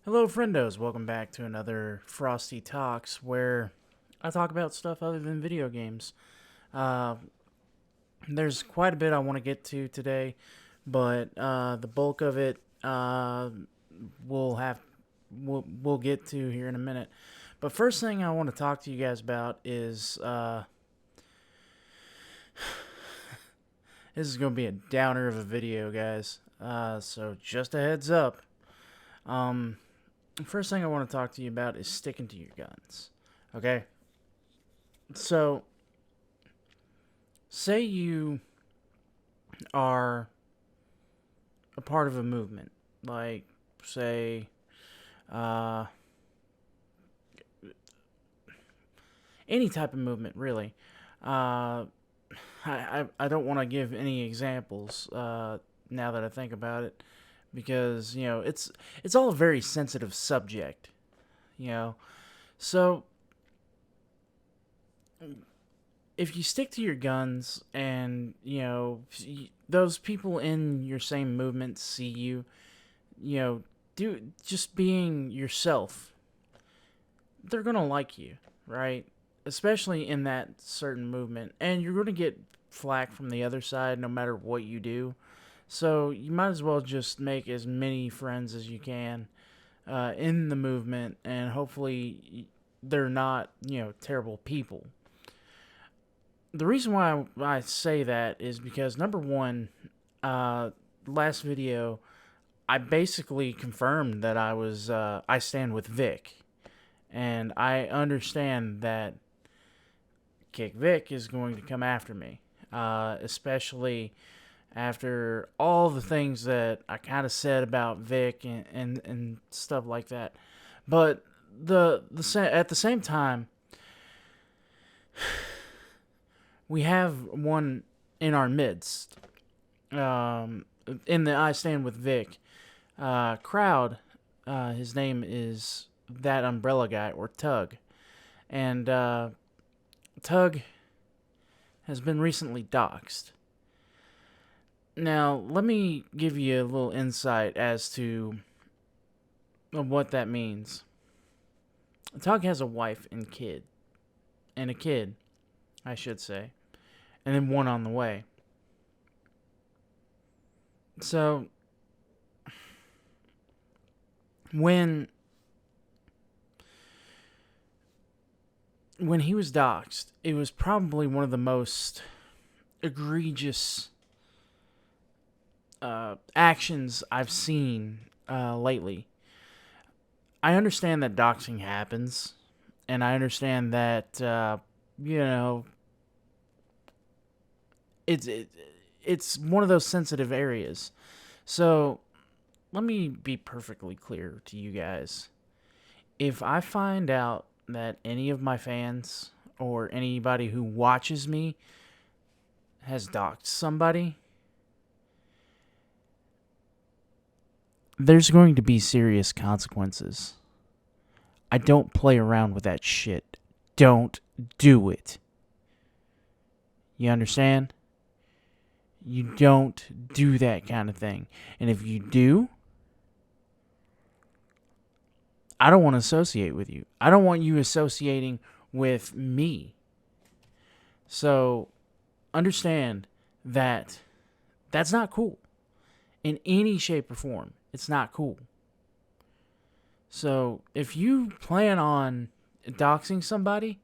Hello, friendos. Welcome back to another Frosty Talks where I talk about stuff other than video games. Uh, there's quite a bit I want to get to today, but the bulk of it we'll have we'll get to here in a minute. But first thing I want to talk to you guys about is this is going to be a downer of a video, guys. So just a heads up. Um, First thing I want to talk to you about is sticking to your guns. Okay? So, say you are a part of a movement, like, say, uh, any type of movement, really. I don't want to give any examples now that I think about it, because it's all a very sensitive subject, you know. So if you stick to your guns and those people in your same movement see you, do just being yourself, they're gonna like you, right? Especially in that certain movement, and you're gonna get flack from the other side no matter what you do. So you might as well just make as many friends as you can in the movement, and hopefully they're not terrible people. The reason why I say that is because number one, last video, I basically confirmed that I stand with Vic, and I understand that Kick Vic is going to come after me, especially after all the things that I kind of said about Vic and stuff like that. But at the same time, we have one in our midst. In the I Stand with Vic crowd, his name is That Umbrella Guy, or Tug. And Tug has been recently doxxed. Now, let me give you a little insight as to what that means. Tug has a wife and a kid, I should say, and then one on the way. So, when he was doxxed, it was probably one of the most egregious actions I've seen lately. I understand that doxing happens, and I understand that it's one of those sensitive areas. So let me be perfectly clear to you guys. If I find out that any of my fans or anybody who watches me has doxed somebody, there's going to be serious consequences. I don't play around with that shit. Don't do it. You understand? You don't do that kind of thing. And if you do, I don't want to associate with you. I don't want you associating with me. So understand that that's not cool. In any shape or form, it's not cool. So if you plan on doxing somebody,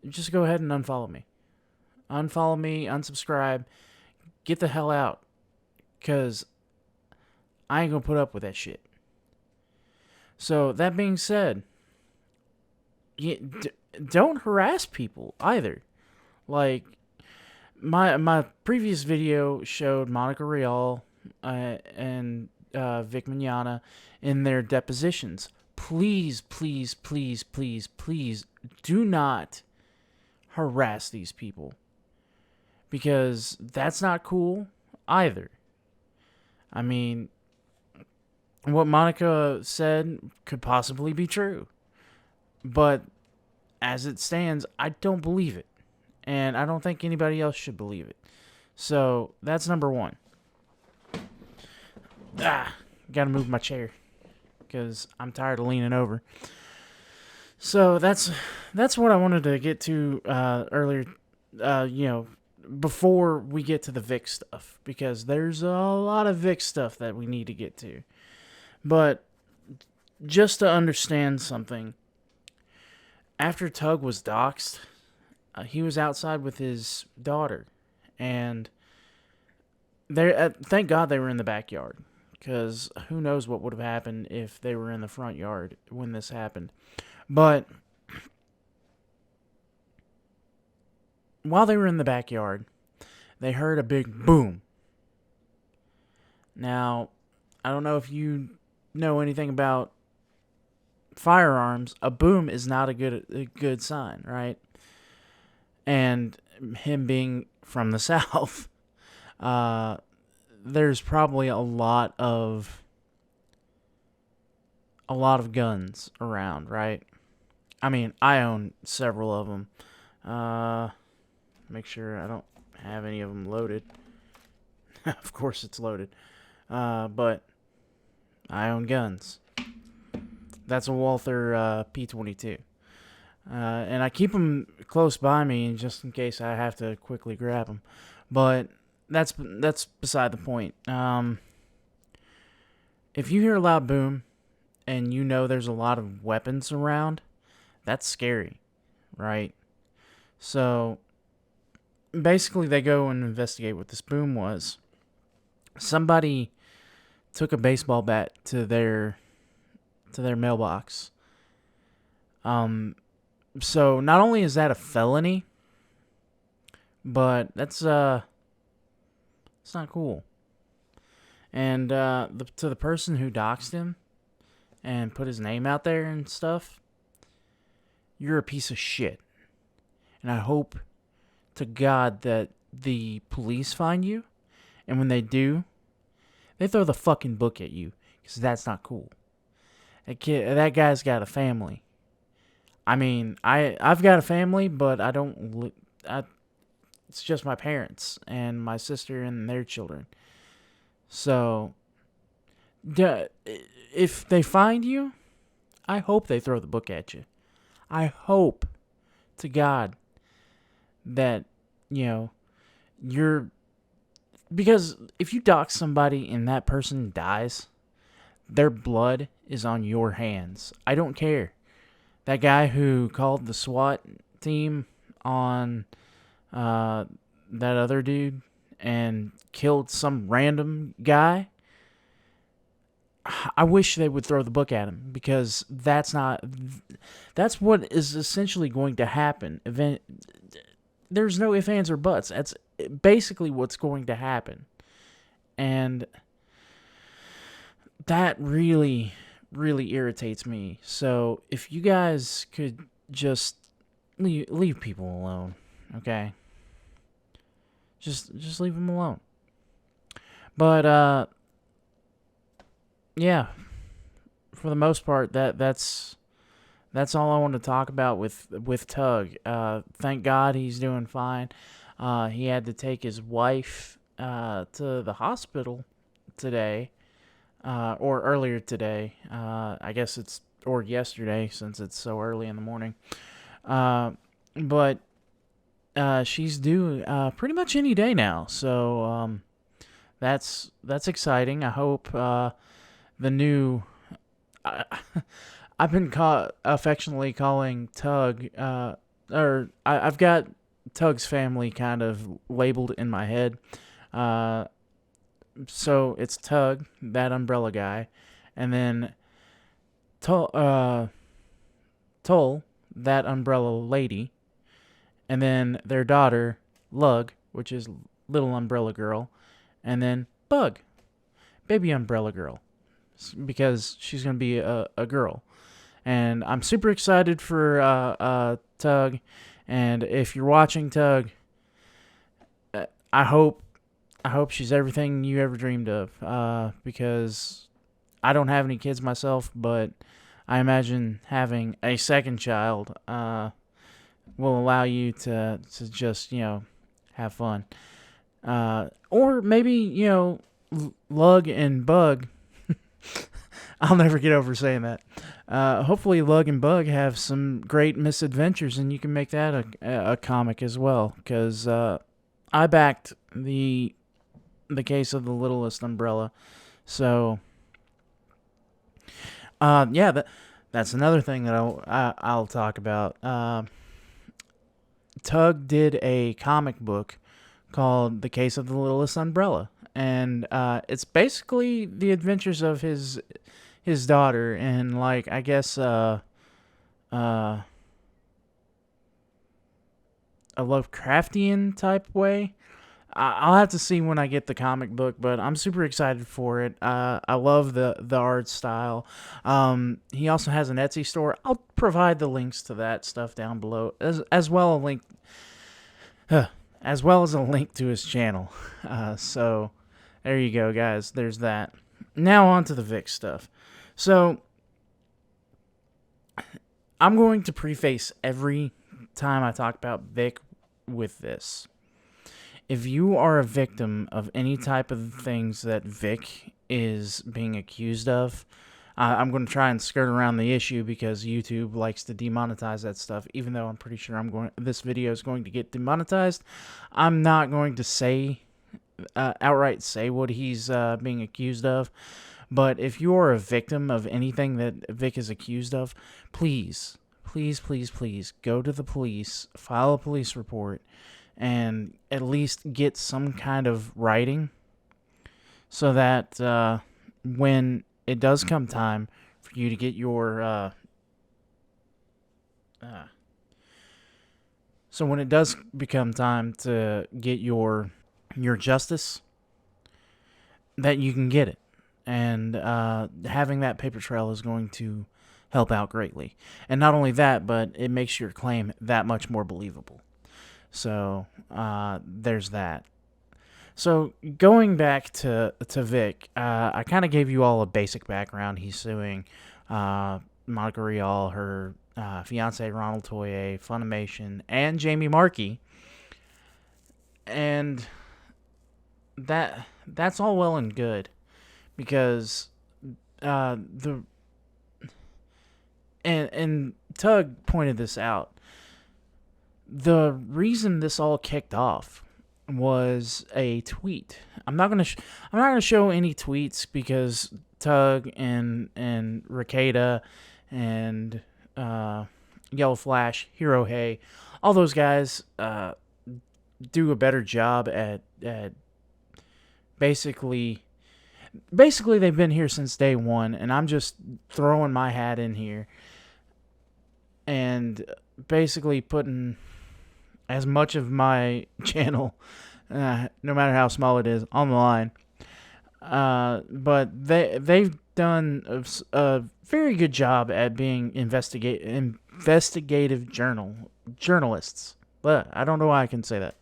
just go ahead and unfollow me. Unfollow me, unsubscribe, get the hell out. Because I ain't going to put up with that shit. So that being said, don't harass people either. Like, my previous video showed Monica Rial and Vic Mignogna in their depositions. Please, please, please, please, please do not harass these people, because that's not cool either. I mean, what Monica said could possibly be true, but as it stands, I don't believe it, and I don't think anybody else should believe it. So that's number one. Gotta move my chair. because I'm tired of leaning over. So that's what I wanted to get to earlier. Before we get to the Vic stuff, because there's a lot of Vic stuff that we need to get to. But just to understand something, after Tug was doxxed, he was outside with his daughter, and thank God they were in the backyard, because who knows what would have happened if they were in the front yard when this happened. But while they were in the backyard, they heard a big boom. Now, I don't know if you know anything about firearms. A boom is not a good sign, right? And him being from the South, there's probably a lot of guns around, right? I mean, I own several of them. Make sure I don't have any of them loaded. Of course it's loaded. But I own guns. That's a Walther P22. And I keep them close by me just in case I have to quickly grab them. But that's beside the point. If you hear a loud boom and you know there's a lot of weapons around, that's scary, right? So basically they go and investigate what this boom was. Somebody took a baseball bat to their mailbox. So not only is that a felony, but that's it's not cool. And to the person who doxed him and put his name out there and stuff, you're a piece of shit. And I hope to God that the police find you, and when they do, they throw the fucking book at you, because that's not cool. That guy's got a family. I mean, I've got a family, but it's just my parents and my sister and their children. So, if they find you, I hope they throw the book at you. I hope to God that, because if you dox somebody and that person dies, their blood is on your hands. I don't care. That guy who called the SWAT team on that other dude and killed some random guy, I wish they would throw the book at him, because that's what is essentially going to happen. There's no ifs, ands, or buts. That's basically what's going to happen. And that really, really irritates me. So if you guys could just leave people alone, okay? Just leave them alone. But yeah, for the most part, that's all I want to talk about with Tug. Thank God he's doing fine. He had to take his wife to the hospital today, or earlier today. I guess or yesterday, since it's so early in the morning. But she's due pretty much any day now. So that's exciting. I hope the new. I've been affectionately calling Tug, I've got Tug's family kind of labeled in my head. So it's Tug, that umbrella guy, and then Toll, that umbrella lady, and then their daughter, Lug, which is little umbrella girl, and then Bug, baby umbrella girl, because she's going to be a girl. And I'm super excited for Tug. And if you're watching, Tug, I hope she's everything you ever dreamed of. Because I don't have any kids myself, but I imagine having a second child will allow you to just, have fun. Or maybe, Lug and Bug. I'll never get over saying that. Hopefully, Lug and Bug have some great misadventures, and you can make that a comic as well. Because I backed the case of the Littlest Umbrella, so yeah, that's another thing that I'll talk about. Tug did a comic book called The Case of the Littlest Umbrella, and it's basically the adventures of his daughter in, like, I guess a Lovecraftian type way. I'll have to see when I get the comic book, but I'm super excited for it. I love the art style. He also has an Etsy store. I'll provide the links to that stuff down below, as well as a link to his channel. So there you go, guys. There's that. Now on to the Vic stuff. So I'm going to preface every time I talk about Vic with this. If you are a victim of any type of things that Vic is being accused of, I'm going to try and skirt around the issue because YouTube likes to demonetize that stuff. Even though I'm pretty sure this video is going to get demonetized, I'm not going to say outright say what he's being accused of. But if you are a victim of anything that Vic is accused of, please go to the police, file a police report, and at least get some kind of writing so that when it does come time for you to get your so when it does become time to get your justice, that you can get it. And having that paper trail is going to help out greatly. And not only that, but it makes your claim that much more believable. So there's that. So going back to Vic, I kind of gave you all a basic background. He's suing Monica Rial, her fiance Ronald Toye, Funimation, and Jamie Marchi. And that's all well and good. Because and Tug pointed this out. The reason this all kicked off was a tweet. I'm not gonna show any tweets because Tug and Ricada and Yellow Flash, Hero Hey, all those guys do a better job at basically they've been here since day one, and I'm just throwing my hat in here and basically putting as much of my channel, no matter how small it is, on the line. But they've done a very good job at being investigative journalists. But I don't know why I can say that.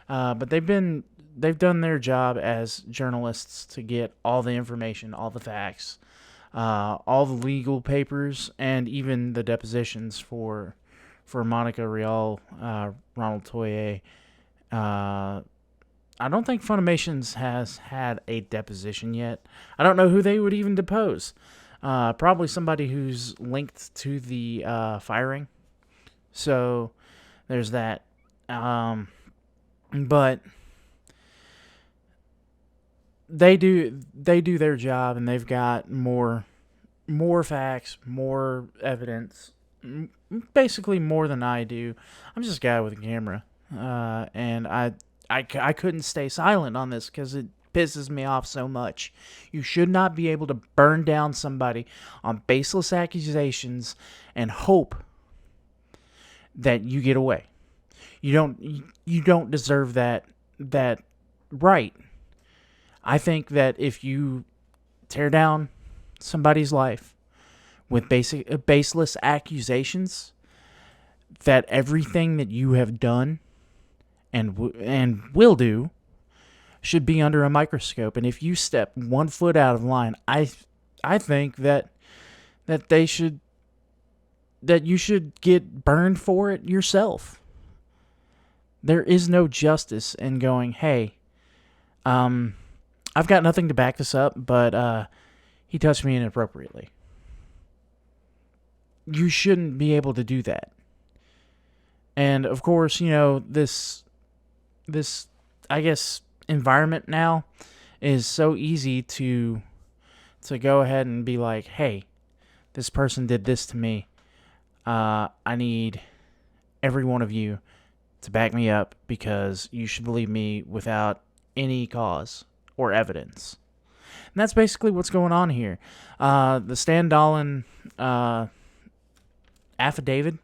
But they've done their job as journalists to get all the information, all the facts, all the legal papers, and even the depositions for Monica Rial, Ronald Toye. I don't think Funimation's has had a deposition yet. I don't know who they would even depose. Probably somebody who's linked to the firing. So there's that. But they do their job, and they've got more facts, more evidence, basically more than I do. I'm just a guy with a camera, and I couldn't stay silent on this because it pisses me off so much. You should not be able to burn down somebody on baseless accusations and hope that you get away. You don't deserve that right. I think that if you tear down somebody's life with baseless accusations, that everything that you have done and will do should be under a microscope. And if you step 1 foot out of line, I think that you should get burned for it yourself. There is no justice in going, hey, I've got nothing to back this up, but he touched me inappropriately. You shouldn't be able to do that. And of course, this I guess environment now is so easy to go ahead and be like, hey, this person did this to me. I need every one of you to back me up because you should believe me without any cause or evidence. And that's basically what's going on here. The Stan Dolan affidavit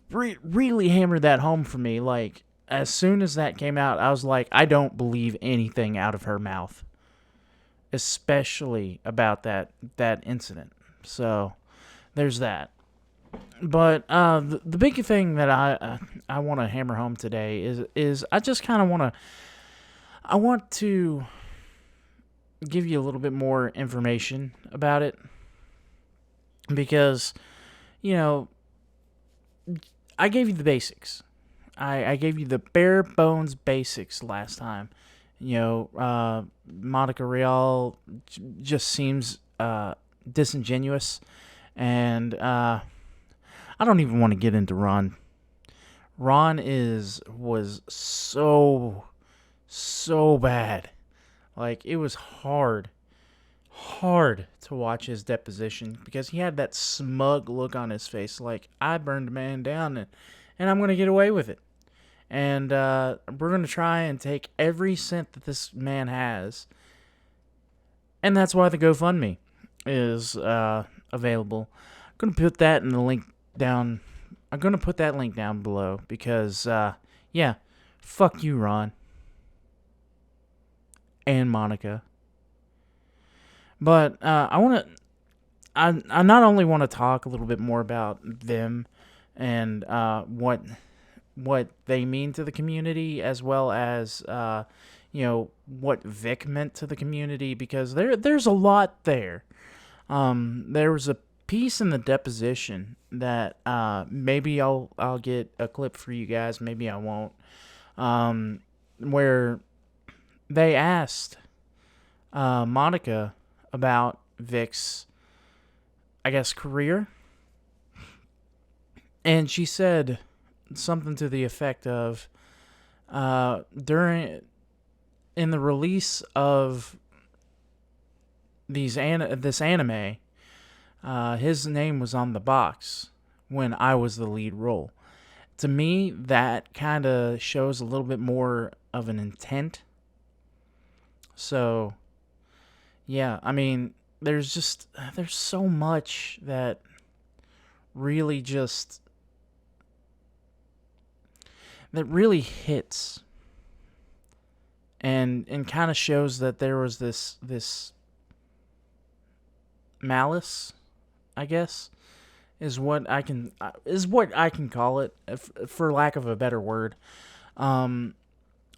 really hammered that home for me. Like, as soon as that came out, I was like, I don't believe anything out of her mouth, especially about that incident. So there's that. But the big thing that I want to hammer home today is I just kind of want to give you a little bit more information about it, because I gave you the basics. I gave you the bare bones basics last time. Monica Real just seems disingenuous, and I don't even want to get into Ron. Ron was so bad. Like, it was hard to watch his deposition because he had that smug look on his face, like, I burned a man down and I'm going to get away with it. And we're going to try and take every cent that this man has. And that's why the GoFundMe is available. I'm going to put that in the link down. I'm going to put that link down below because, fuck you, Ron. And Monica. But I not only want to talk a little bit more about them and what they mean to the community, as well as what Vic meant to the community, because there's a lot there. There was a piece in the deposition that maybe I'll get a clip for you guys, maybe I won't, where they asked Monica about Vic's, I guess, career, and she said something to the effect of, in the release of this anime, his name was on the box when I was the lead role. To me, that kind of shows a little bit more of an intent. So, yeah, I mean, there's so much that really hits and kind of shows that there was this malice, I guess, is what I can call it, for lack of a better word.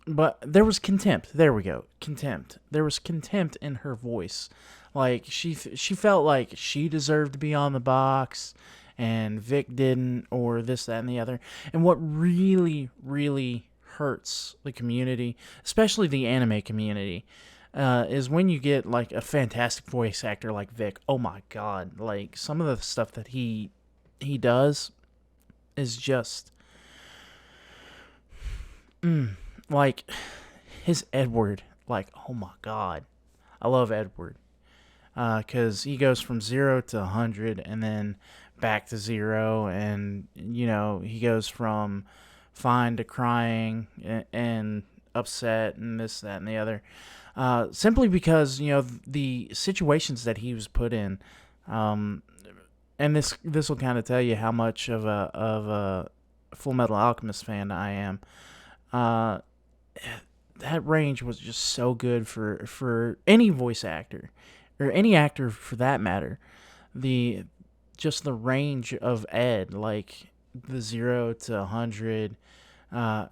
But there was contempt. There we go. Contempt. There was contempt in her voice. Like, she felt like she deserved to be on the box and Vic didn't, or this, that, and the other. And what really, really hurts the community, especially the anime community, is when you get, like, a fantastic voice actor like Vic. Oh my god. Like, some of the stuff that he does is just... like, his Edward, like, oh my god. I love Edward. Because he goes from 0 to 100 and then back to 0. And, he goes from fine to crying and upset and this, that, and the other. Simply because, the situations that he was put in. And this will kind of tell you how much of a Full Metal Alchemist fan I am. That range was just so good for any voice actor, or any actor for that matter. The range of Ed, like the 0 to 100. I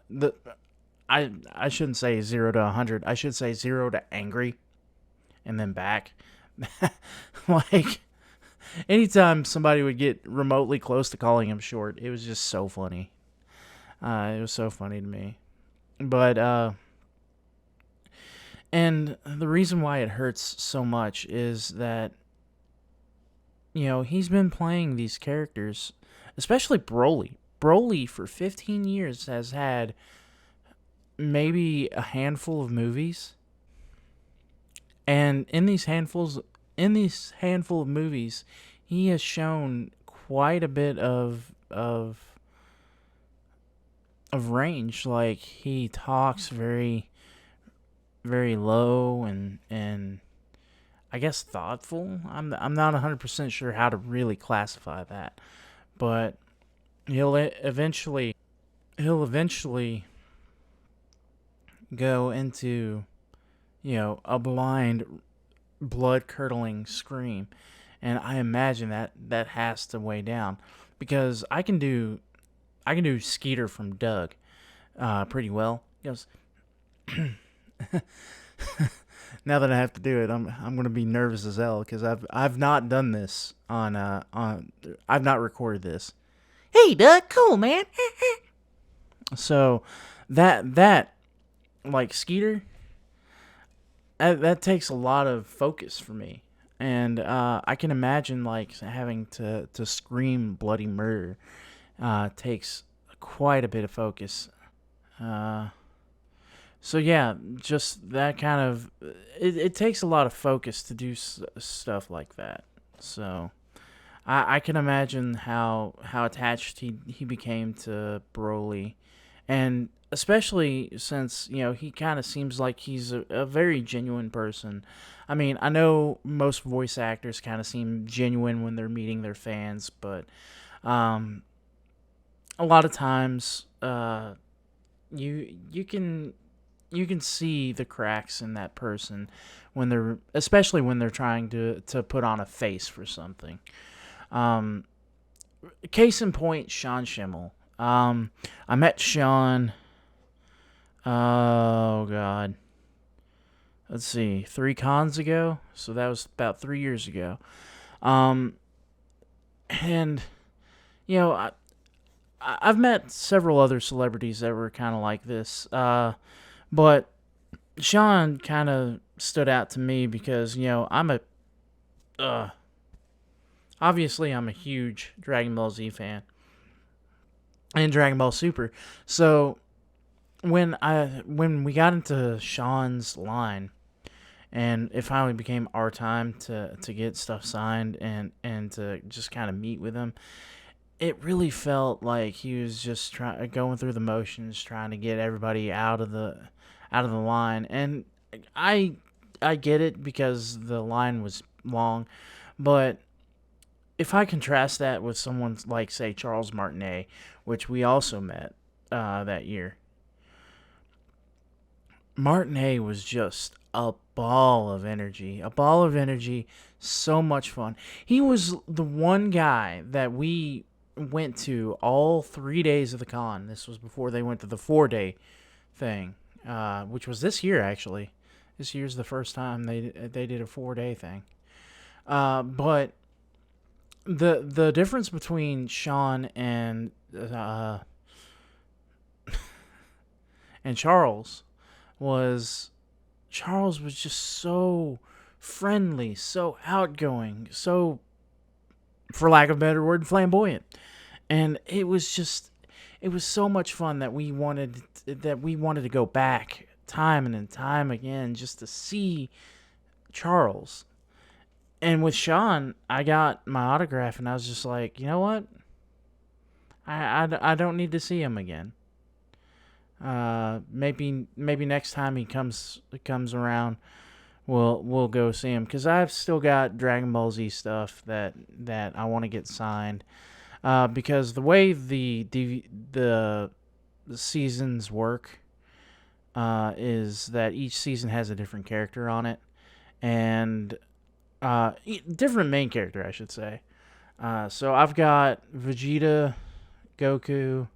shouldn't say 0 to 100. I should say 0 to angry, and then back. Like, anytime somebody would get remotely close to calling him short, it was just so funny. It was so funny to me. But And the reason why it hurts so much is that, he's been playing these characters, especially Broly. Broly for 15 years has had maybe a handful of movies, and in these handful of movies, he has shown quite a bit of range. Like, he talks very, very low and I guess thoughtful. I'm not 100% sure how to really classify that, but he'll eventually he'll eventually go into, a blind, blood curdling scream, and I imagine that has to weigh down, because I can do Skeeter from Doug pretty well. He goes, now that I have to do it, I'm gonna be nervous as hell, because I've not done this on I've not recorded this. Hey, Doug, cool man. So that like Skeeter, that takes a lot of focus for me, and I can imagine like having to scream bloody murder takes quite a bit of focus. Uh, So yeah, just that kind of it takes a lot of focus to do stuff like that. So I can imagine how attached he became to Broly, and especially since he kind of seems like he's a very genuine person. I mean, I know most voice actors kind of seem genuine when they're meeting their fans, but um, a lot of times you can see the cracks in that person when especially when they're trying to put on a face for something. Um, Case in point, Sean Schimmel. I met Sean. Oh God, let's see, 3 cons ago. So that was about 3 years ago. Um, and I've met several other celebrities that were kind of like this. But Sean kind of stood out to me because uh, obviously I'm a huge Dragon Ball Z fan and Dragon Ball Super. So when we got into Sean's line and it finally became our time to get stuff signed and to just kind of meet with him, it really felt like he was just going through the motions, trying to get everybody out of the line. And I I get it because the line was long, but if I contrast that with someone like, say, Charles Martinet, which we also met that year, Martinet was just a ball of energy, so much fun. He was the one guy that we went to all 3 days of the con. This was before they went to the 4 day thing, which was this year actually. This year's the first time they did a 4 day thing. But the difference between Sean and was Charles was just so friendly, so outgoing, so, for lack of a better word, flamboyant, and it was so much fun that we wanted to go back time and time again just to see Charles. And with Sean, I got my autograph, and I was just like, you know what? I don't need to see him again. Maybe next time he comes around, we'll go see him, because I've still got Dragon Ball Z stuff that I want to get signed. Because the way the seasons work is that each season has a different character on it, and different main character, I should say. So I've got Vegeta, Goku.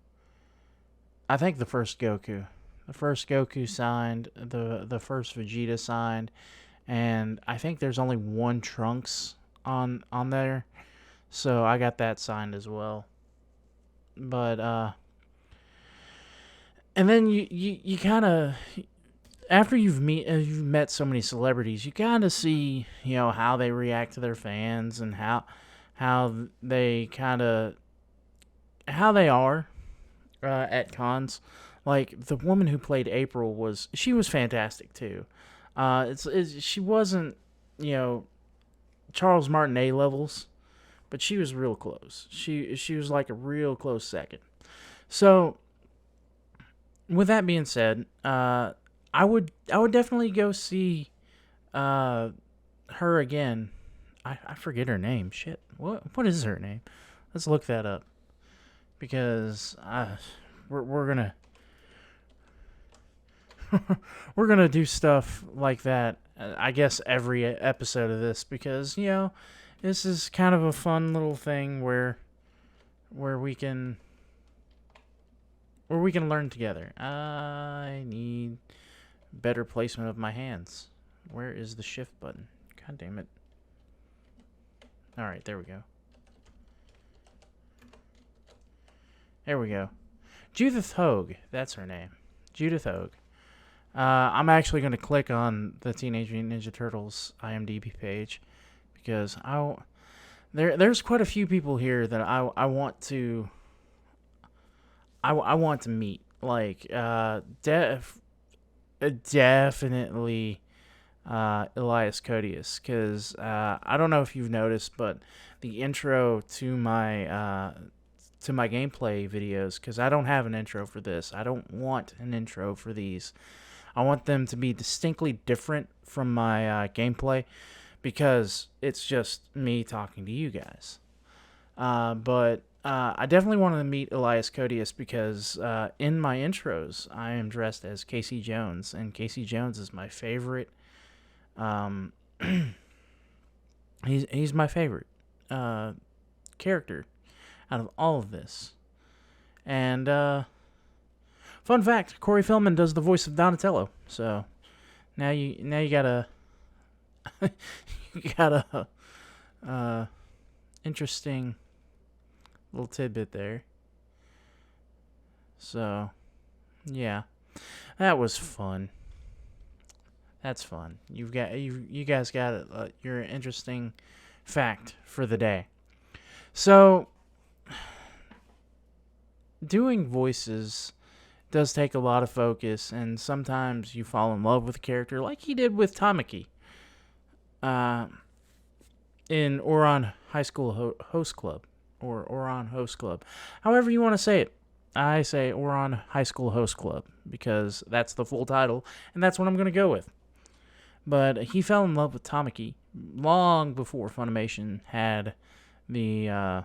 I think the first Goku signed, the first Vegeta signed, and I think there's only one Trunks on there. So I got that signed as well. But and then you kind of after you've met so many celebrities, you kind of see, how they react to their fans and how they kind of how they are at cons. Like the woman who played April she was fantastic too. She wasn't, you know Charles Martinet levels, but she was real close. She was like a real close second. So with that being said, I would definitely go see uh her again. I forget her name. Shit. What is her name? Let's look that up because we're gonna we're gonna do stuff like that. I guess every episode of this because this is kind of a fun little thing where we can learn together. I need better placement of my hands. Where is the shift button? God damn it. All right, there we go. There we go. Judith Hogue, that's her name. Judith Hogue. I'm actually going to click on the Teenage Mutant Ninja Turtles IMDb page because there's quite a few people here that I want to meet. Like definitely Elias Codius, because I don't know if you've noticed, but the intro to my gameplay videos, because I don't have an intro for this. I don't want an intro for these. I want them to be distinctly different from my gameplay, because it's just me talking to you guys. But I definitely wanted to meet Elias Codius because in my intros, I am dressed as Casey Jones, and Casey Jones is my favorite. He's my favorite character out of all of this. And fun fact: Corey Feldman does the voice of Donatello. So now you got a interesting little tidbit there. So yeah, that was fun. That's fun. You guys got your interesting fact for the day. So doing voices does take a lot of focus, and sometimes you fall in love with a character, like he did with Tamaki in Ouran High School Host Club, or Ouran Host Club. However you want to say it. I say Ouran High School Host Club because that's the full title, and that's what I'm going to go with. But he fell in love with Tamaki long before Funimation had the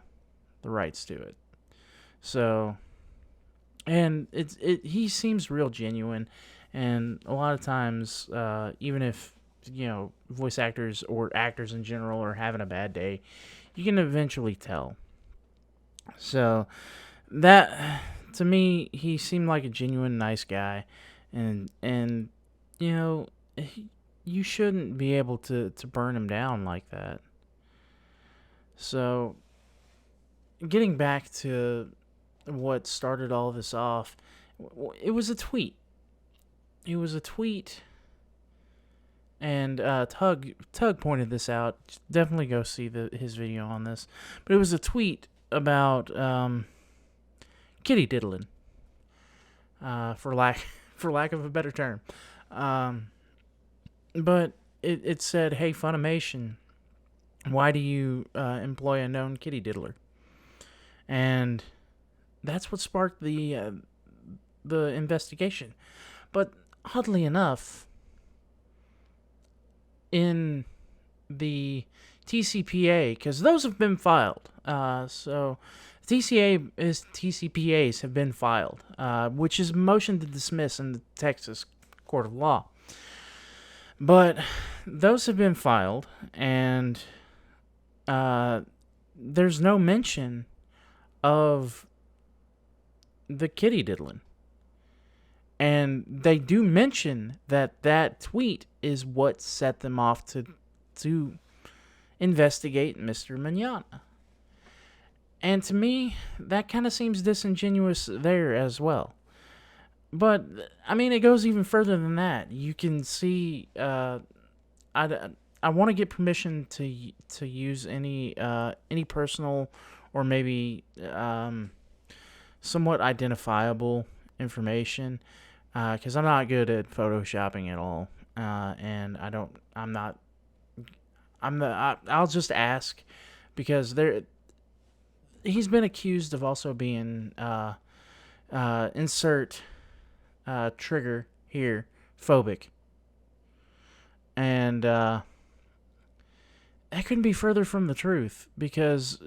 rights to it. So, and he seems real genuine, and a lot of times, even if voice actors or actors in general are having a bad day, you can eventually tell. So that, to me, he seemed like a genuine nice guy, and you shouldn't be able to burn him down like that. So, getting back to what started all this off, it was a tweet. And Tug pointed this out. Definitely go see his video on this. But it was a tweet about kitty diddling, for lack of a better term. But it said, "Hey, Funimation, why do you employ a known kitty diddler?" And that's what sparked the investigation. But oddly enough, in the TCPA, because those have been filed, so TCPAs have been filed, which is motion to dismiss in the Texas Court of Law. But those have been filed, and there's no mention of the kitty diddling. And they do mention that tweet is what set them off to investigate Mr. Manana. And to me, that kind of seems disingenuous there as well. But I mean, it goes even further than that. You can see. I, I want to get permission to use any personal or maybe somewhat identifiable information, because I'm not good at photoshopping at all, and I don't. I'm not. I'm the. I'll just ask because there. He's been accused of also being insert trigger here phobic, and that couldn't be further from the truth because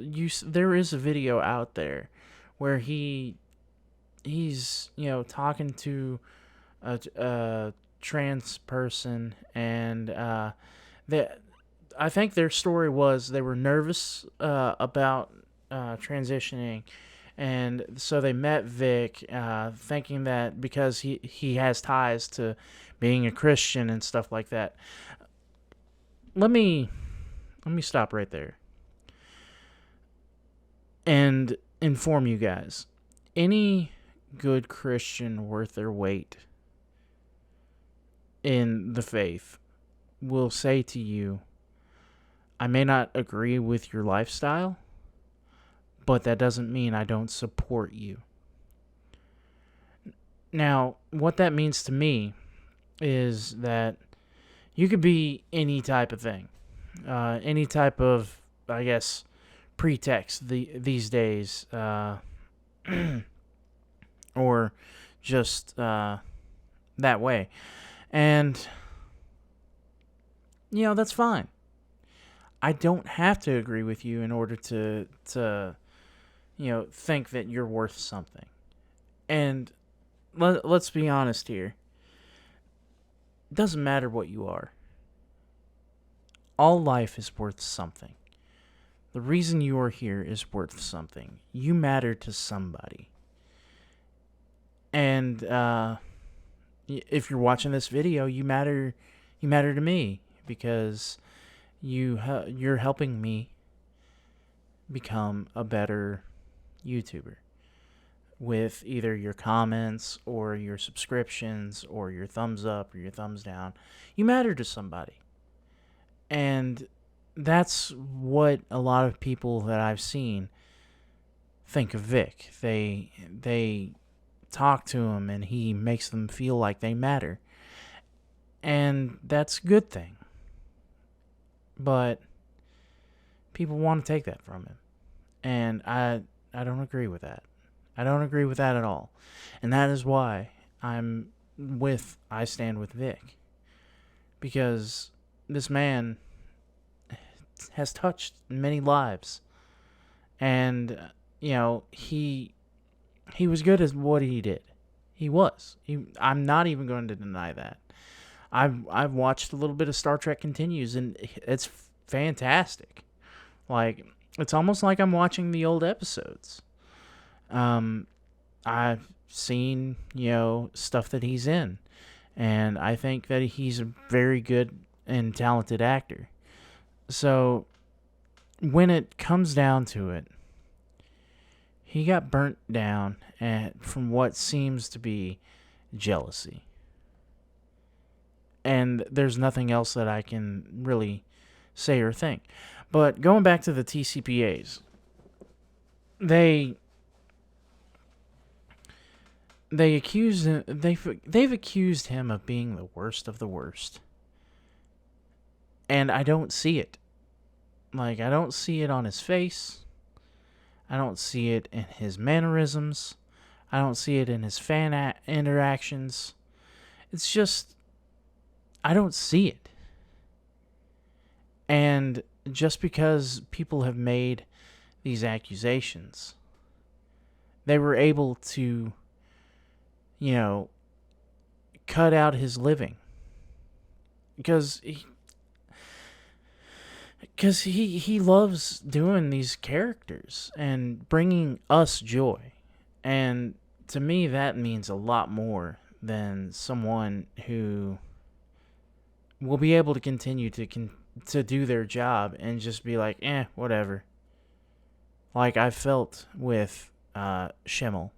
there is a video out there where he's talking to a trans person, and that I think their story was they were nervous about transitioning, and so they met Vic, thinking that because he has ties to being a Christian and stuff like that. Let me stop right there and inform you guys. Any good Christian worth their weight in the faith will say to you, I may not agree with your lifestyle, but that doesn't mean I don't support you. Now, what that means to me is that you could be any type of thing, any type of, I guess, pretext these days, or just that way. And, that's fine. I don't have to agree with you in order to think that you're worth something. And let's be honest here. It doesn't matter what you are. All life is worth something. The reason you are here is worth something. You matter to somebody. And if you're watching this video, you matter to me because you're helping me become a better YouTuber with either your comments or your subscriptions or your thumbs up or your thumbs down. You matter to somebody. And that's what a lot of people that I've seen think of Vic. They talk to him and he makes them feel like they matter. And that's a good thing. But people want to take that from him. And I don't agree with that. I don't agree with that at all. And that is why I stand with Vic. Because this man has touched many lives. And, he was good at what he did. He was. I'm not even going to deny that. I've watched a little bit of Star Trek Continues, and it's fantastic. Like, it's almost like I'm watching the old episodes. I've seen, stuff that he's in, and I think that he's a very good and talented actor. So, when it comes down to it, he got burnt down from what seems to be jealousy. And there's nothing else that I can really say or think. But going back to the TCPAs, they've accused him of being the worst of the worst. And I don't see it. Like, I don't see it on his face. I don't see it in his mannerisms. I don't see it in his fan interactions. It's just, I don't see it. And just because people have made these accusations, they were able to, cut out his living. Because he loves doing these characters and bringing us joy. And to me, that means a lot more than someone who will be able to continue to do their job and just be like, whatever. Like I felt with Schimmel.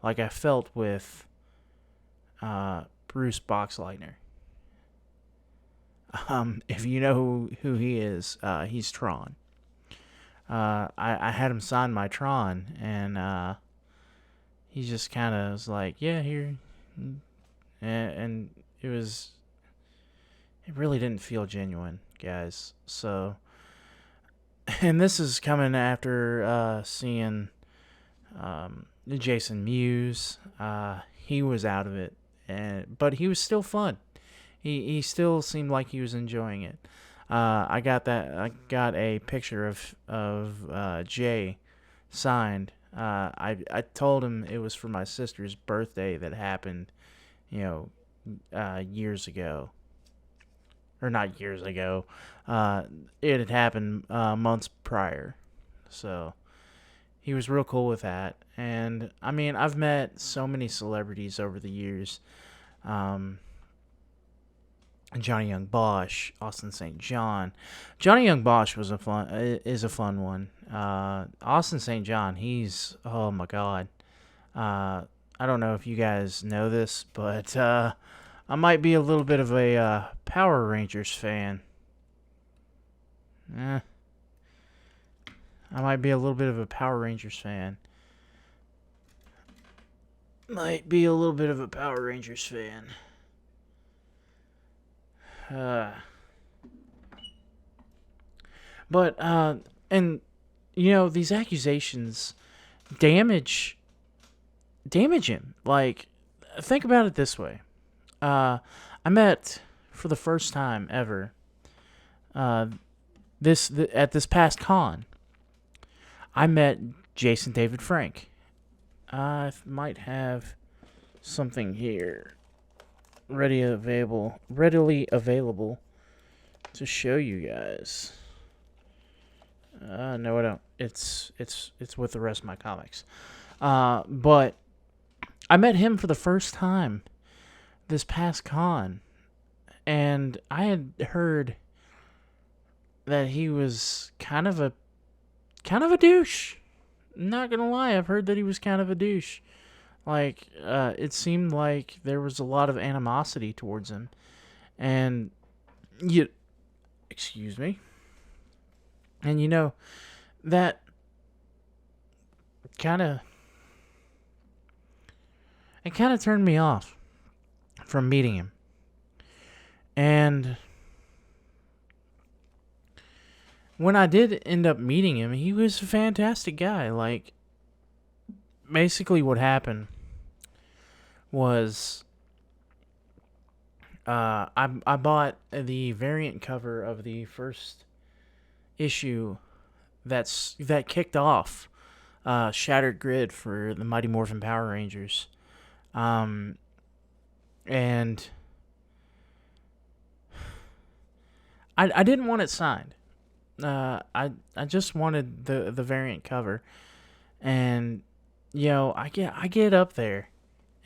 Like I felt with Bruce Boxleitner. If you know who he is, he's Tron. I had him sign my Tron, and he just kind of was like, "Yeah, here," and it was. It really didn't feel genuine, guys. So, and this is coming after seeing Jason Mewes. He was out of it, but he was still fun. He still seemed like he was enjoying it. I got a picture of Jay signed. I told him it was for my sister's birthday that happened, years ago, or not years ago. It had happened months prior, so he was real cool with that. And I mean, I've met so many celebrities over the years. Johnny Young Bosch, Austin St. John. Johnny Young Bosch is a fun one. Austin St. John, he's, oh my god. I don't know if you guys know this, but I might be a little bit of a Power Rangers fan. I might be a little bit of a Power Rangers fan. Might be a little bit of a Power Rangers fan. But and these accusations damage him. Like, think about it this way. I met for the first time ever at this past con. I met Jason David Frank. I might have something here readily available to show you guys. No, I don't. It's with the rest of my comics. But I met him for the first time this past con, and I had heard that he was kind of a douche. Not gonna lie, I've heard that he was kind of a douche. Like, it seemed like there was a lot of animosity towards him. And, excuse me. And, that it kind of turned me off from meeting him. And when I did end up meeting him, he was a fantastic guy. Like, basically what happened was I bought the variant cover of the first issue that kicked off Shattered Grid for the Mighty Morphin Power Rangers. And I didn't want it signed. I just wanted the variant cover. And I get up there,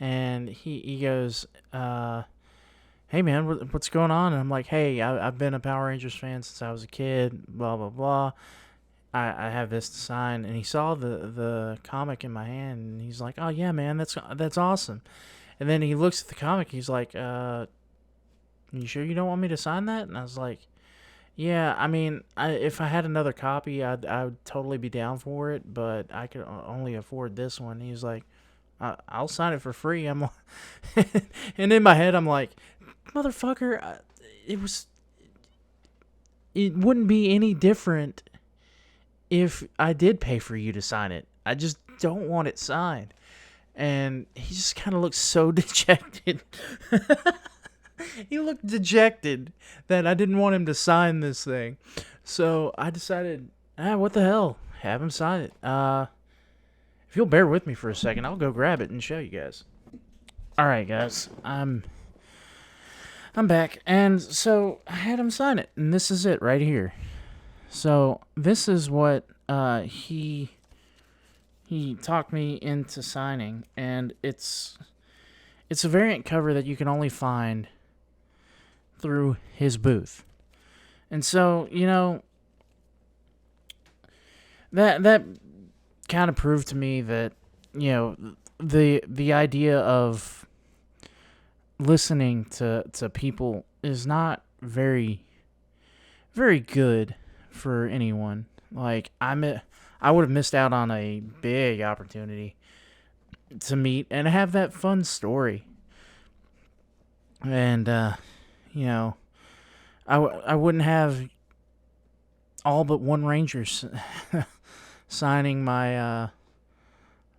and he goes, "Hey man, what's going on?" And I'm like, "Hey, I've been a Power Rangers fan since I was a kid. Blah blah blah. I have this to sign." And he saw the comic in my hand, and he's like, "Oh yeah, man, that's awesome." And then he looks at the comic. He's like, "You sure you don't want me to sign that?" And I was like, "Yeah, I mean, if I had another copy, I would totally be down for it, but I could only afford this one." He's like, "I'll sign it for free." I'm like, and in my head, I'm like, "Motherfucker, it wouldn't be any different if I did pay for you to sign it. I just don't want it signed." And he just kind of looked so dejected. He looked dejected that I didn't want him to sign this thing. So I decided, what the hell? Have him sign it. If you'll bear with me for a second, I'll go grab it and show you guys. Alright, guys. I'm back. And so I had him sign it. And this is it right here. So this is what he talked me into signing. And it's a variant cover that you can only find through his booth. And so, that kind of proved to me that, the idea of listening to people is not very, very good for anyone. Like, I would have missed out on a big opportunity to meet and have that fun story. And, you know, I wouldn't have all but one Rangers signing my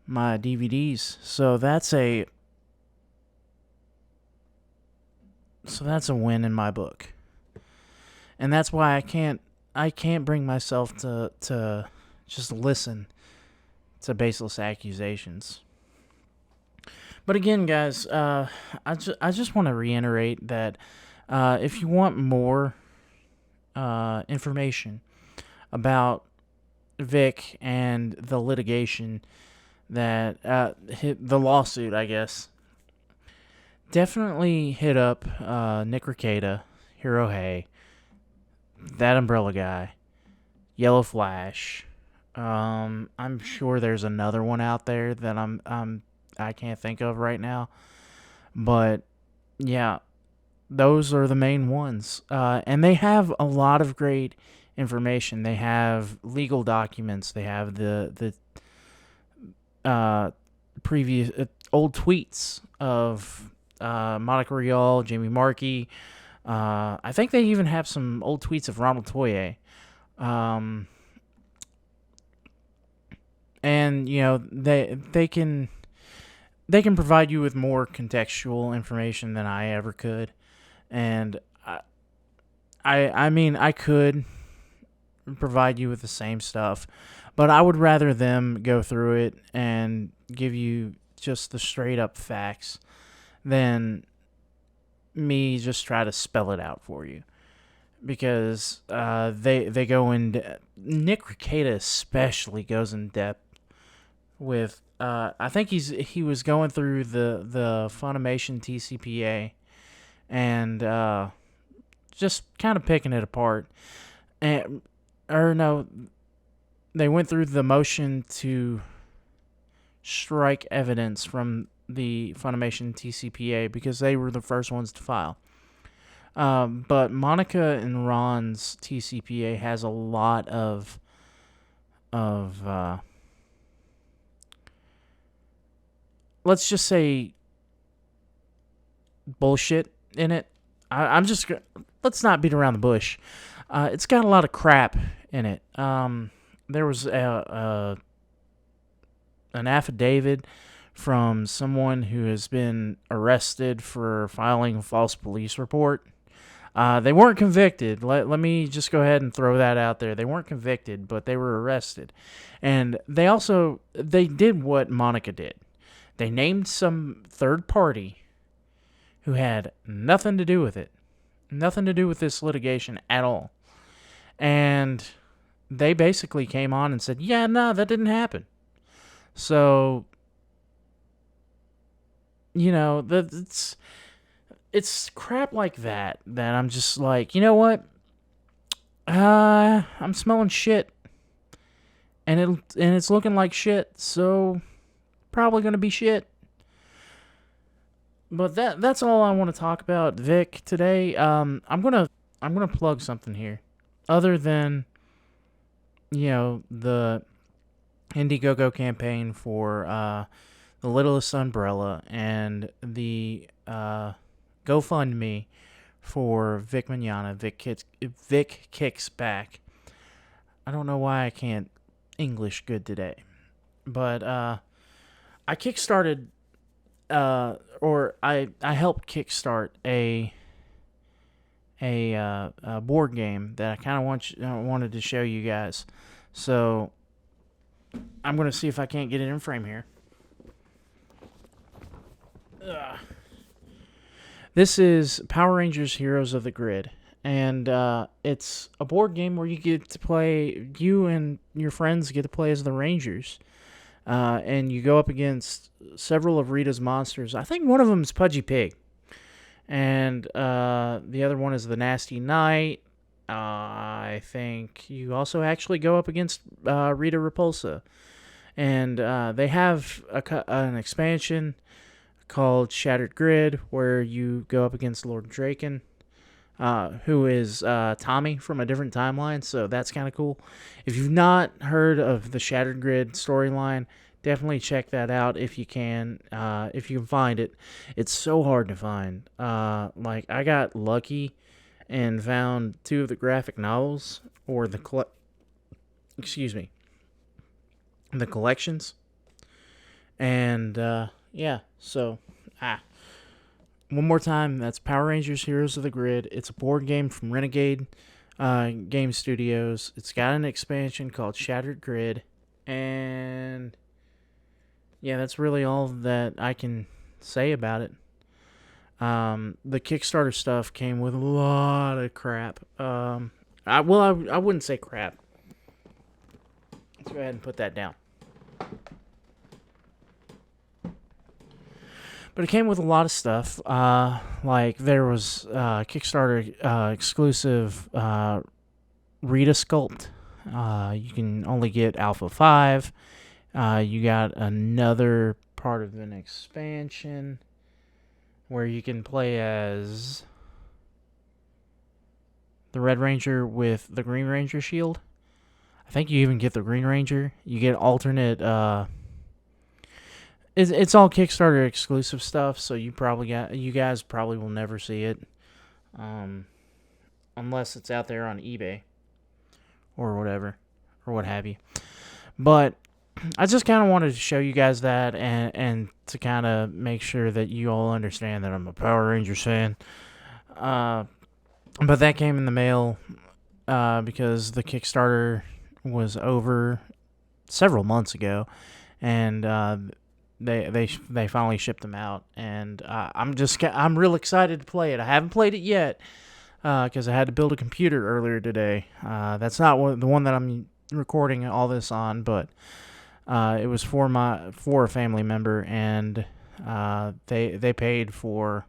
DVDs. So that's a win in my book. And that's why I can't bring myself to just listen to baseless accusations. But again, guys, I just want to reiterate that if you want more information about Vic and the litigation that the lawsuit, I guess, definitely hit up Nick Rekieta, Hero Hay, that Umbrella Guy, Yellow Flash. I'm sure there's another one out there that I can't think of right now, but yeah, those are the main ones. And they have a lot of great information. They have legal documents. They have the previous old tweets of Monica Rial, Jamie Markey. I think they even have some old tweets of Ronald Toye. And they can provide you with more contextual information than I ever could. And I mean, I could provide you with the same stuff, but I would rather them go through it and give you just the straight up facts than me just try to spell it out for you. Because they go in. Nick Rekieta especially goes in depth with. I think he was going through the Funimation TCPA and just kind of picking it apart. And or no, they went through the motion to strike evidence from the Funimation TCPA because they were the first ones to file. But Monica and Ron's TCPA has a lot of let's just say bullshit in it. I'm just let's not beat around the bush. It's got a lot of crap in it. There was an affidavit from someone who has been arrested for filing a false police report. They weren't convicted. Let me just go ahead and throw that out there. They weren't convicted, but they were arrested. And they did what Monica did. They named some third party who had nothing to do with it. Nothing to do with this litigation at all. And they basically came on and said, yeah, no, that didn't happen. So, it's crap like that I'm just like, you know what? I'm smelling shit. And it's looking like shit, so probably gonna be shit. But that's all I want to talk about Vic today. I'm gonna plug something here. Other than the Indiegogo campaign for the Littlest Umbrella and the GoFundMe for Vic Mignogna, Vic Kicks Back. I don't know why I can't English good today, but I kickstarted, or I helped kickstart a board game that I kind of wanted to show you guys. So I'm gonna see if I can't get it in frame here. This is Power Rangers Heroes of the Grid, and it's a board game where you and your friends get to play as the Rangers, and you go up against several of Rita's monsters. I think one of them is Pudgy Pig, and the other one is the Nasty Knight. I think you also actually go up against Rita Repulsa, and they have an expansion called Shattered Grid, where you go up against Lord Draken, who is Tommy from a different timeline, so that's kind of cool. If you've not heard of the Shattered Grid storyline, definitely check that out if you can. If you can find it, it's so hard to find. Like I got lucky and found two of the graphic novels or excuse me, the collections, and yeah. So one more time, that's Power Rangers Heroes of the Grid. It's a board game from Renegade Game Studios. It's got an expansion called Shattered Grid, and yeah, that's really all that I can say about it. The Kickstarter stuff came with a lot of crap. I wouldn't say crap. Let's go ahead and put that down. But it came with a lot of stuff. Like there was Kickstarter exclusive Rita Sculpt. You can only get Alpha 5. You got another part of an expansion where you can play as the Red Ranger with the Green Ranger shield. I think you even get the Green Ranger. You get alternate. It's all Kickstarter exclusive stuff, so you guys probably will never see it, unless it's out there on eBay or whatever or what have you. But I just kind of wanted to show you guys that and to kind of make sure that you all understand that I'm a Power Rangers fan. But that came in the mail because the Kickstarter was over several months ago, and they finally shipped them out, and I'm real excited to play it. I haven't played it yet because I had to build a computer earlier today. That's not the one that I'm recording all this on, but it was for a family member, and they paid for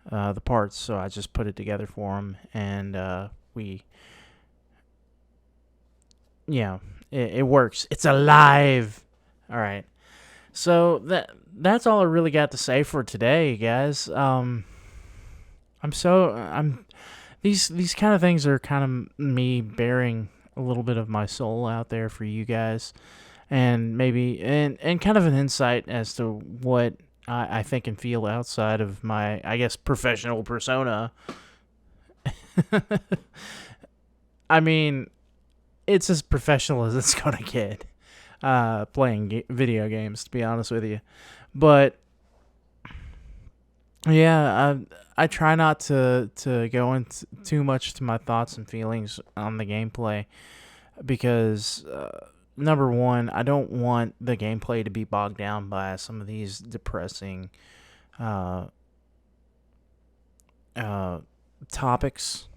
the parts, so I just put it together for them, and it works. It's alive. All right. So that's all I really got to say for today, guys. These kind of things are kind of me bearing a little bit of my soul out there for you guys, and maybe and kind of an insight as to what I think and feel outside of my, I guess, professional persona. I mean, it's as professional as it's gonna get. Playing video games, to be honest with you. But yeah, I try not to go into too much to my thoughts and feelings on the gameplay because number one, I don't want the gameplay to be bogged down by some of these depressing topics.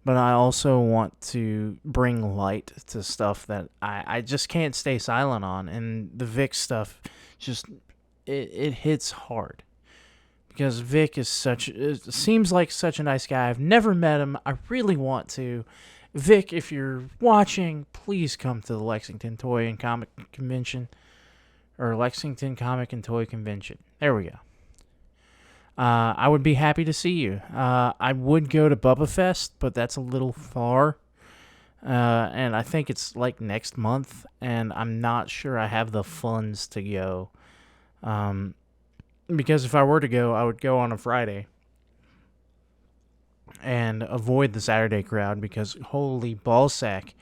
But I also want to bring light to stuff that I just can't stay silent on. And the Vic stuff, just, it hits hard. Because Vic seems like such a nice guy. I've never met him. I really want to. Vic, if you're watching, please come to the Lexington Toy and Comic Convention. Or Lexington Comic and Toy Convention. There we go. I would be happy to see you. I would go to Bubba Fest, but that's a little far. And I think it's like next month, and I'm not sure I have the funds to go. Because if I were to go, I would go on a Friday and avoid the Saturday crowd because holy ballsack.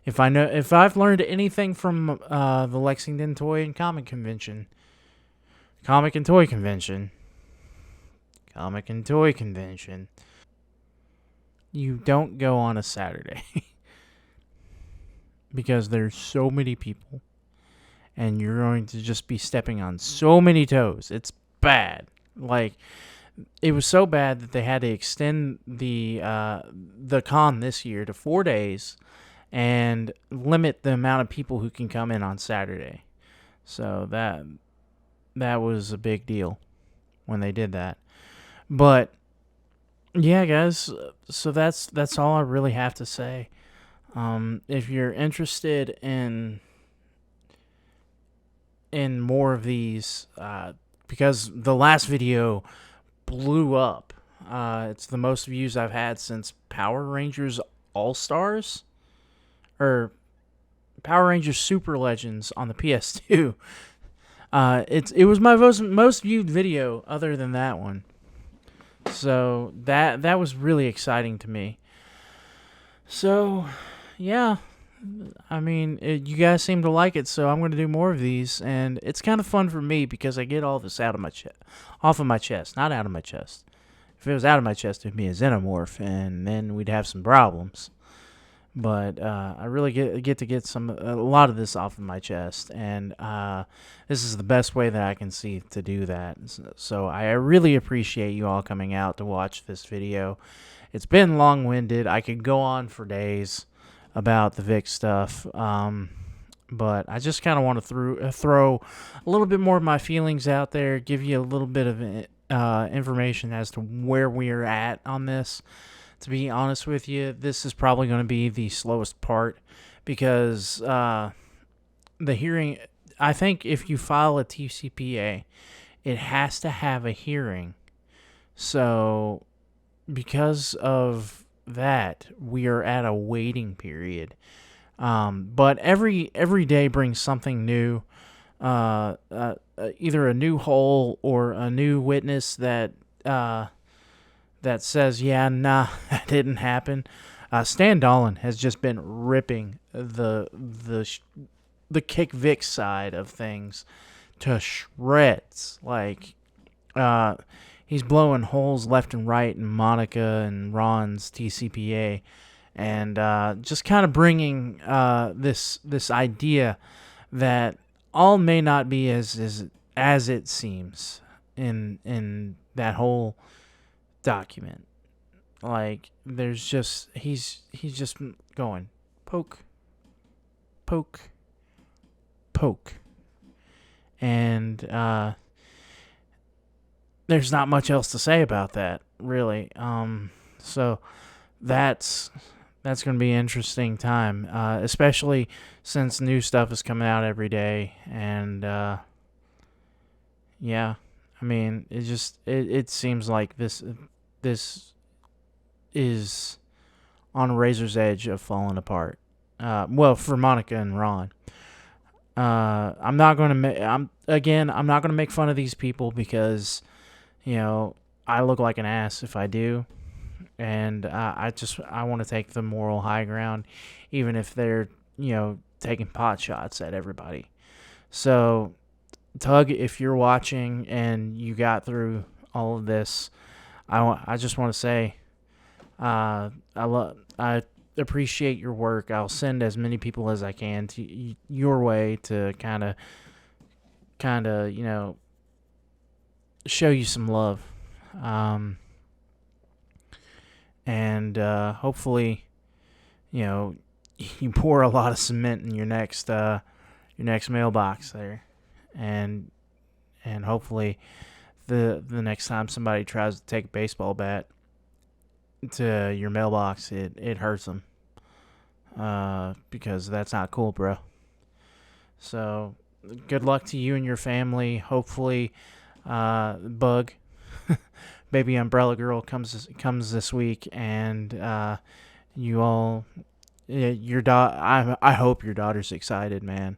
If I've learned anything from the Lexington Toy and Comic Convention, Comic and Toy Convention, you don't go on a Saturday because there's so many people and you're going to just be stepping on so many toes. It's bad. Like, it was so bad that they had to extend the con this year to 4 days and limit the amount of people who can come in on Saturday. So that was a big deal when they did that. But yeah, guys, so that's all I really have to say. If you're interested in more of these, because the last video blew up. It's the most views I've had since Power Rangers All Stars, or Power Rangers Super Legends on the PS2. It was my most viewed video other than that one. So that was really exciting to me. So, yeah, I mean, you guys seem to like it, so I'm going to do more of these, and it's kind of fun for me because I get all this out of my off of my chest, not out of my chest. If it was out of my chest, it'd be a xenomorph, and then we'd have some problems. But I really get to get a lot of this off of my chest, and this is the best way that I can see to do that. So I really appreciate you all coming out to watch this video. It's been long-winded. I could go on for days about the Vic stuff, but I just kind of want to throw a little bit more of my feelings out there, give you a little bit of information as to where we are at on this. To be honest with you, this is probably going to be the slowest part because the hearing, I think if you file a TCPA, it has to have a hearing. So because of that, we are at a waiting period. But every day brings something new. Either a new hole or a new witness that says, yeah, nah, that didn't happen. Stan Dolan has just been ripping the Kick Vic side of things to shreds. Like, he's blowing holes left and right in Monica and Ron's TCPA, and just kind of bringing this idea that all may not be as it seems in that whole document. Like, there's just he's just going poke, and there's not much else to say about that, really. So that's going to be an interesting time, especially since new stuff is coming out every day, and yeah, I mean, it seems like this is on a razor's edge of falling apart. Well, for Monica and Ron. I'm not going to make fun of these people because, I look like an ass if I do. And I want to take the moral high ground, even if they're, taking pot shots at everybody. So, Tug, if you're watching and you got through all of this, I just want to say, I appreciate your work. I'll send as many people as I can to your way to kind of, show you some love. And hopefully, you pour a lot of cement in your next mailbox there, and hopefully the next time somebody tries to take a baseball bat to your mailbox, it hurts them, because that's not cool, bro. So good luck to you and your family. Hopefully, Bug, Baby Umbrella Girl comes this week, and you all, I hope your daughter's excited, man,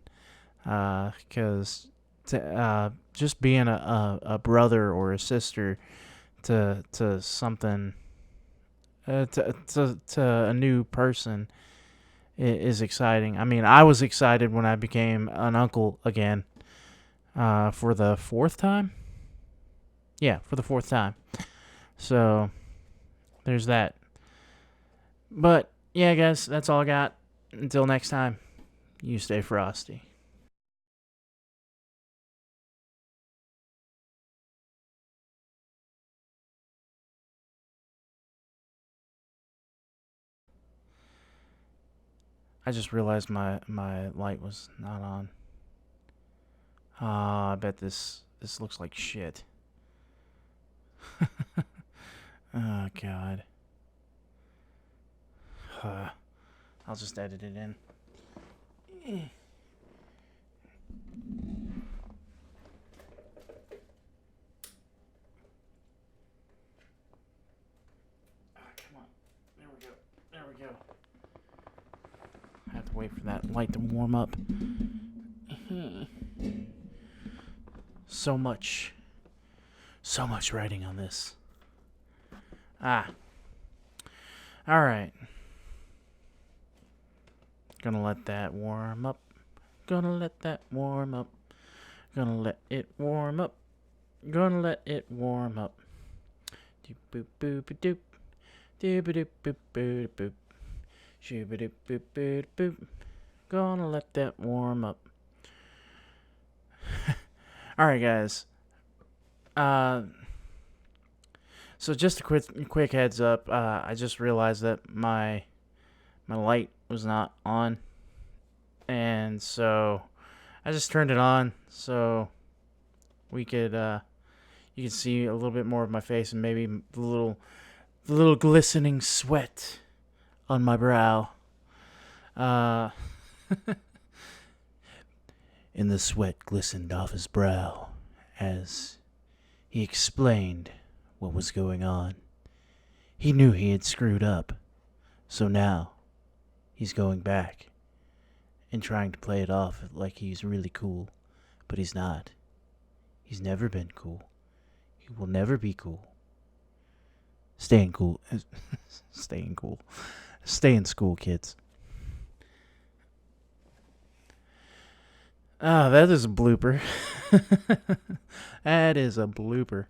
because just being a brother or a sister to something, to a new person is exciting. I mean, I was excited when I became an uncle again, for the fourth time. Yeah, for the fourth time. So, there's that. But, yeah, guys, that's all I got. Until next time, you stay frosty. I just realized my light was not on. I bet this looks like shit. Oh, God. I'll just edit it in. I have to wait for that light to warm up. So much writing on this. Alright. Gonna let that warm up. Gonna let that warm up. Gonna let it warm up. Gonna let it warm up. Doop boop boop doop. Doop doop boop boop boop. Shoob doop boop boop boop. Gonna let that warm up. Alright, guys. So just a quick heads up. I just realized that my light was not on, and so I just turned it on so we could you could see a little bit more of my face and maybe the little glistening sweat on my brow. And the sweat glistened off his brow as he explained what was going on. He knew he had screwed up, so now he's going back and trying to play it off like he's really cool, but he's not. He's never been cool. He will never be cool. Staying cool. Staying cool. Stay in school, kids. That is a blooper. That is a blooper.